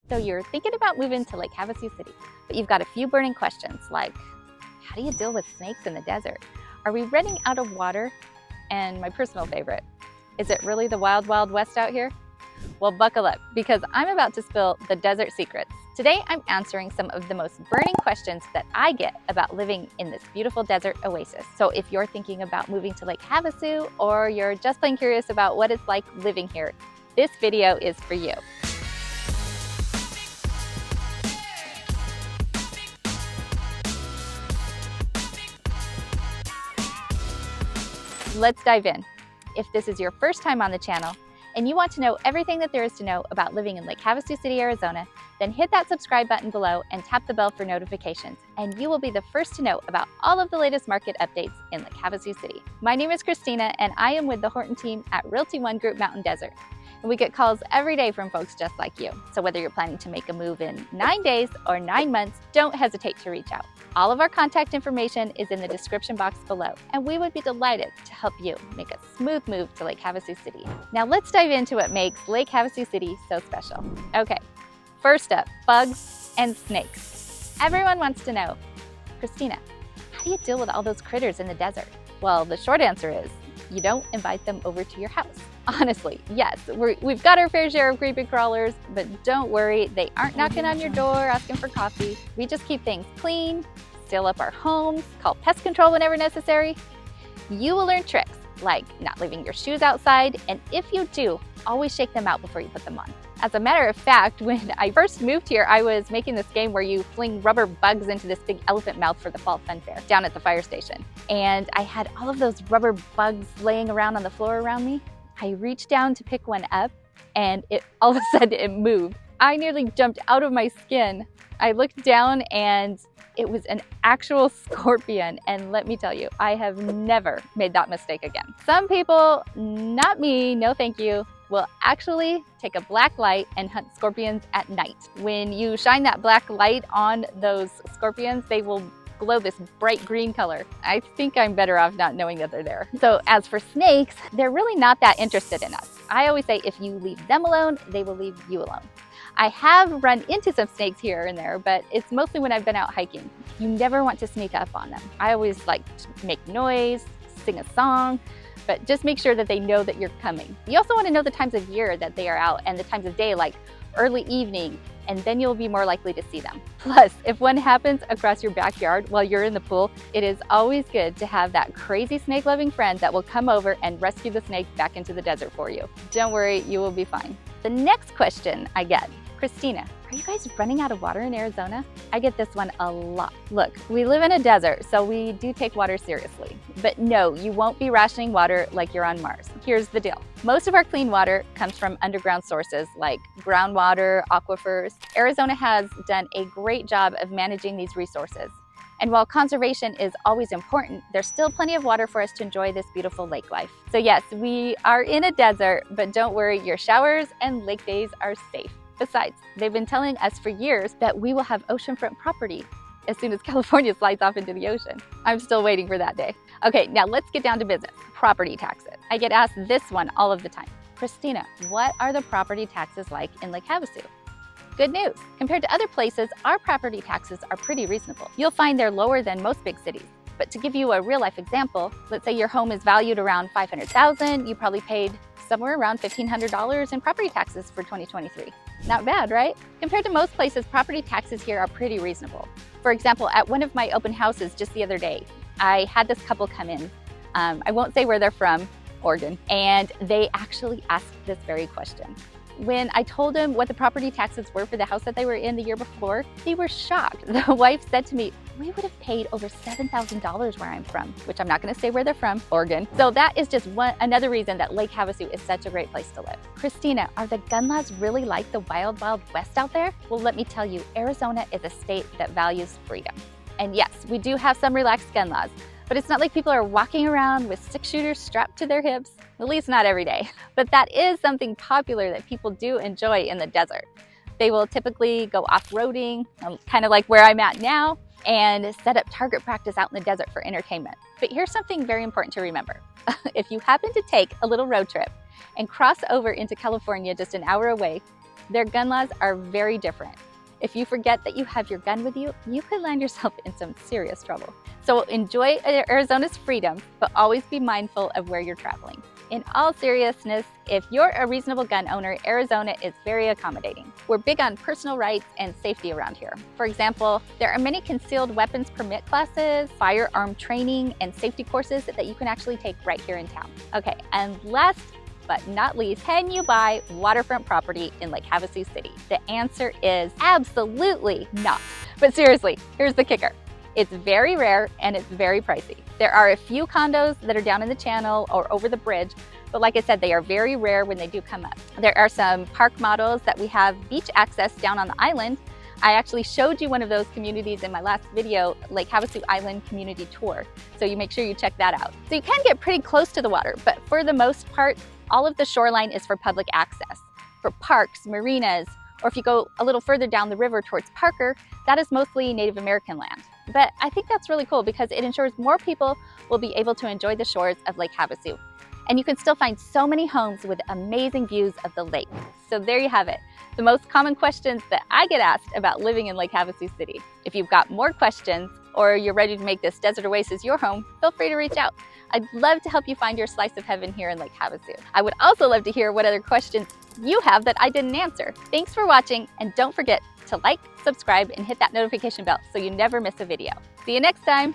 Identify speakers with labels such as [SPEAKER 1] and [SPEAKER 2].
[SPEAKER 1] So you're thinking about moving to Lake Havasu City, but you've got a few burning questions like, how do you deal with snakes in the desert? Are we running out of water? And my personal favorite, is it really the wild, wild west out here? Well, buckle up, because I'm about to spill the desert secrets. Today, I'm answering some of the most burning questions that I get about living in this beautiful desert oasis. So if you're thinking about moving to Lake Havasu, or you're just plain curious about what it's like living here, this video is for you. Let's dive in. If this is your first time on the channel and you want to know everything that there is to know about living in Lake Havasu City, Arizona, then hit that subscribe button below and tap the bell for notifications, and you will be the first to know about all of the latest market updates in Lake Havasu City. My name is Christina, and I am with the Horton team at Realty One Group Mountain Desert. And we get calls every day from folks just like you. So whether you're planning to make a move in 9 days or 9 months, don't hesitate to reach out. All of our contact information is in the description box below, and we would be delighted to help you make a smooth move to Lake Havasu City. Now let's dive into what makes Lake Havasu City so special. Okay, first up, bugs and snakes. Everyone wants to know, Christina, how do you deal with all those critters in the desert? Well, the short answer is, you don't invite them over to your house. Honestly, yes, we've got our fair share of creepy crawlers, but don't worry, they aren't knocking on your door asking for coffee. We just keep things clean, seal up our homes, call pest control whenever necessary. You will learn tricks like not leaving your shoes outside, and if you do, always shake them out before you put them on. As a matter of fact, when I first moved here, I was making this game where you fling rubber bugs into this big elephant mouth for the fall fun fair down at the fire station. And I had all of those rubber bugs laying around on the floor around me. I reached down to pick one up, and all of a sudden it moved. I nearly jumped out of my skin. I looked down and it was an actual scorpion, and let me tell you, I have never made that mistake again. Some people, not me, no thank you, will actually take a black light and hunt scorpions at night. When you shine that black light on those scorpions, they will glow this bright green color. I think I'm better off not knowing that they're there. So as for snakes, they're really not that interested in us. I always say if you leave them alone, they will leave you alone. I have run into some snakes here and there, but it's mostly when I've been out hiking. You never want to sneak up on them. I always like to make noise, sing a song, but just make sure that they know that you're coming. You also want to know the times of year that they are out and the times of day, like early evening, and then you'll be more likely to see them. Plus, if one happens across your backyard while you're in the pool, it is always good to have that crazy snake-loving friend that will come over and rescue the snake back into the desert for you. Don't worry, you will be fine. The next question I get, Christina, are you guys running out of water in Arizona? I get this one a lot. Look, we live in a desert, so we do take water seriously. But no, you won't be rationing water like you're on Mars. Here's the deal. Most of our clean water comes from underground sources like groundwater, aquifers. Arizona has done a great job of managing these resources. And while conservation is always important, there's still plenty of water for us to enjoy this beautiful lake life. So yes, we are in a desert, but don't worry, your showers and lake days are safe. Besides, they've been telling us for years that we will have oceanfront property as soon as California slides off into the ocean. I'm still waiting for that day. Okay, now let's get down to business. Property taxes. I get asked this one all of the time. Christina, what are the property taxes like in Lake Havasu? Good news. Compared to other places, our property taxes are pretty reasonable. You'll find they're lower than most big cities. But to give you a real life example, let's say your home is valued around $500,000, you probably paid somewhere around $1,500 in property taxes for 2023. Not bad, right? Compared to most places, property taxes here are pretty reasonable. For example, at one of my open houses just the other day, I had this couple come in. I won't say where they're from, Oregon, and they actually asked this very question. When I told them what the property taxes were for the house that they were in the year before, they were shocked. The wife said to me, we would have paid over $7,000 where I'm from, which I'm not going to say where they're from, Oregon. So that is just another reason that Lake Havasu is such a great place to live. Christina, are the gun laws really like the wild, wild west out there? Well, let me tell you, Arizona is a state that values freedom. And yes, we do have some relaxed gun laws, but it's not like people are walking around with 6-shooters strapped to their hips, at least not every day. But that is something popular that people do enjoy in the desert. They will typically go off-roading, kind of like where I'm at now, and set up target practice out in the desert for entertainment. But here's something very important to remember. If you happen to take a little road trip and cross over into California just an hour away, Their gun laws are very different. If you forget that you have your gun with you, you could land yourself in some serious trouble. So enjoy Arizona's freedom, but always be mindful of where you're traveling. In all seriousness, if you're a reasonable gun owner, Arizona is very accommodating. We're big on personal rights and safety around here. For example, there are many concealed weapons permit classes, firearm training, and safety courses that you can actually take right here in town. Okay, and last but not least, can you buy waterfront property in Lake Havasu City? The answer is absolutely not. But seriously, here's the kicker. It's very rare and it's very pricey. There are a few condos that are down in the channel or over the bridge, but like I said, they are very rare when they do come up. There are some park models that we have beach access down on the island. I actually showed you one of those communities in my last video, Lake Havasu Island Community Tour. So you make sure you check that out. So you can get pretty close to the water, but for the most part, all of the shoreline is for public access. For parks, marinas, or if you go a little further down the river towards Parker, that is mostly Native American land. But I think that's really cool because it ensures more people will be able to enjoy the shores of Lake Havasu. And you can still find so many homes with amazing views of the lake. So there you have it, the most common questions that I get asked about living in Lake Havasu City. If you've got more questions or you're ready to make this desert oasis your home, feel free to reach out. I'd love to help you find your slice of heaven here in Lake Havasu. I would also love to hear what other questions you have that I didn't answer. Thanks for watching, and don't forget to like, subscribe, and hit that notification bell so you never miss a video. See you next time.